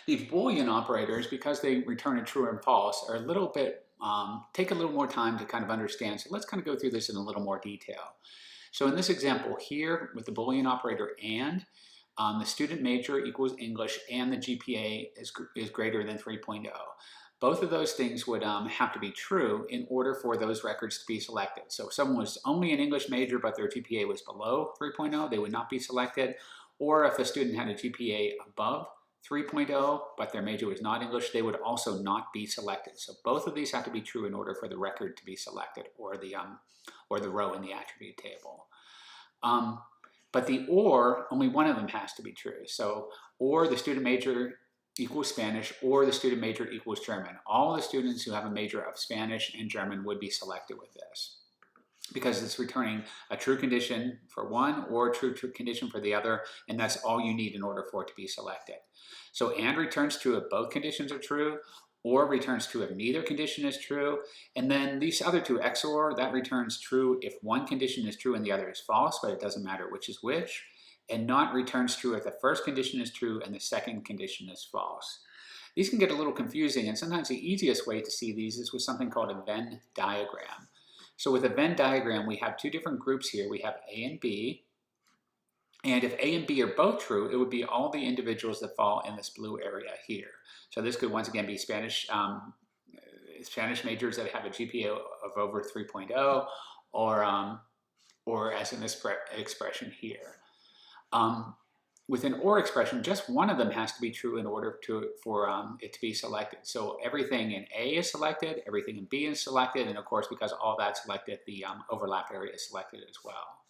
These Boolean operators, because they return a true and false, are a little bit, take a little more time to kind of understand. So let's kind of go through this in a little more detail. So in this example here with the Boolean operator and, the student major equals English and the GPA is greater than 3.0. Both of those things would have to be true in order for those records to be selected. So if someone was only an English major but their GPA was below 3.0, they would not be selected. Or if a student had a GPA above 3.0 but their major was not English, they would also not be selected. So both of these have to be true in order for the record to be selected, or the row in the attribute table. But the or, only one of them has to be true. So or the student major equals Spanish, or the student major equals German. All the students who have a major of Spanish and German would be selected with this, because it's returning a true condition for one or a true condition for the other, and that's all you need in order for it to be selected. So and returns true if both conditions are true, or returns true if neither condition is true, and then these other two, XOR, that returns true if one condition is true and the other is false, but it doesn't matter which is which, and not returns true if the first condition is true and the second condition is false. These can get a little confusing, and sometimes the easiest way to see these is with something called a Venn diagram. So with a Venn diagram, we have two different groups here. We have A and B, and if A and B are both true, it would be all the individuals that fall in this blue area here. So this could once again be Spanish majors that have a GPA of over 3.0, or as in this expression here. With an or expression, just one of them has to be true in order for it to be selected. So everything in A is selected, everything in B is selected, and of course, because all that's selected, the overlap area is selected as well.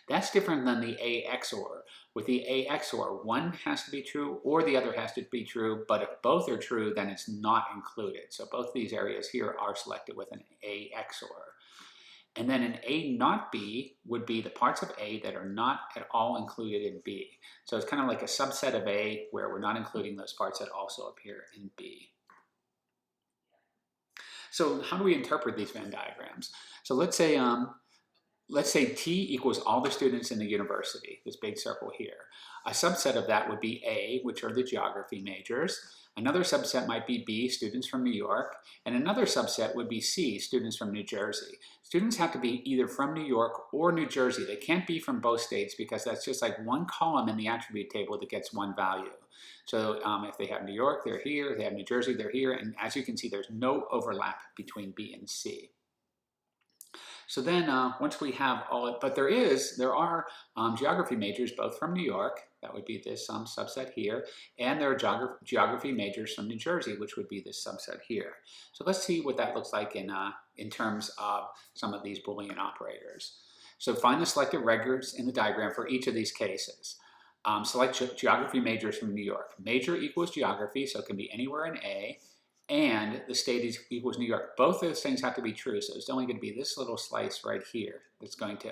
That's different than the A XOR. With the A XOR, one has to be true or the other has to be true, but if both are true, then it's not included. So both of these areas here are selected with an A XOR. And then an A not B would be the parts of A that are not at all included in B. So it's kind of like a subset of A where we're not including those parts that also appear in B. So how do we interpret these Venn diagrams? So let's say T equals all the students in the university, this big circle here. A subset of that would be A, which are the geography majors. Another subset might be B, students from New York, and another subset would be C, students from New Jersey. Students have to be either from New York or New Jersey. They can't be from both states because that's just like one column in the attribute table that gets one value. So if they have New York, they're here. If they have New Jersey, they're here. And as you can see, there's no overlap between B and C. So then once we have all, but there are geography majors both from New York, that would be this subset here, and there are geography majors from New Jersey, which would be this subset here. So let's see what that looks like in terms of some of these Boolean operators. So find the selected records in the diagram for each of these cases. Select geography majors from New York. Major equals geography, so it can be anywhere in A, and the state equals New York. Both those things have to be true, so it's only going to be this little slice right here that's going to,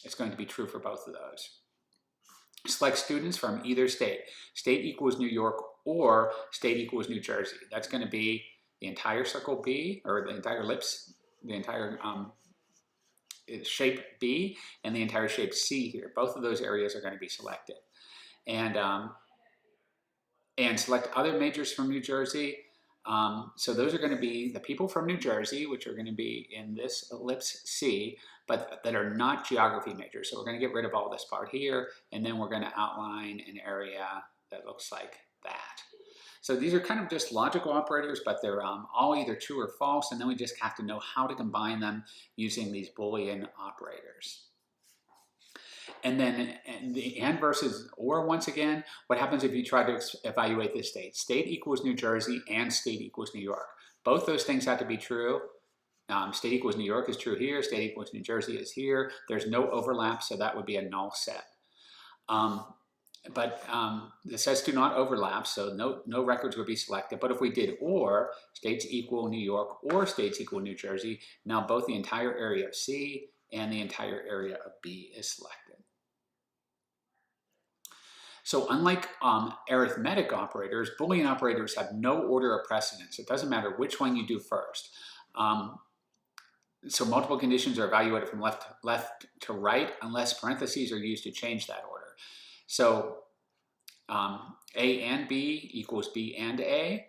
it's going to be true for both of those. Select students from either state. State equals New York or state equals New Jersey. That's going to be the entire circle B, or the entire ellipse, the entire shape B, and the entire shape C here. Both of those areas are going to be selected. And select other majors from New Jersey. So those are going to be the people from New Jersey, which are going to be in this ellipse C, but that are not geography majors. So we're going to get rid of all this part here, and then we're going to outline an area that looks like that. So these are kind of just logical operators, but they're all either true or false, and then we just have to know how to combine them using these Boolean operators. And then the and versus or, once again, what happens if you try to evaluate this state? State equals New Jersey and state equals New York. Both those things have to be true. State equals New York is true here. State equals New Jersey is here. There's no overlap, so that would be a null set. But this says do not overlap, so no records would be selected. But if we did or, states equal New York or states equal New Jersey, now both the entire area of C and the entire area of B is selected. So unlike arithmetic operators, Boolean operators have no order of precedence. It doesn't matter which one you do first. So multiple conditions are evaluated from left to right unless parentheses are used to change that order. So A and B equals B and A.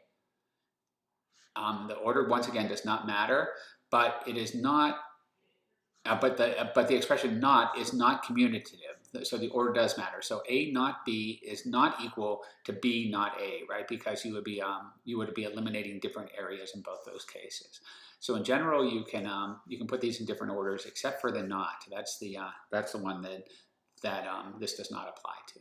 The order, once again, does not matter, but it is not, but the expression not is not commutative. So the order does matter. So A not B is not equal to B not A, right? Because you would be eliminating different areas in both those cases. So in general, you can put these in different orders except for the not. That's the one that this does not apply to.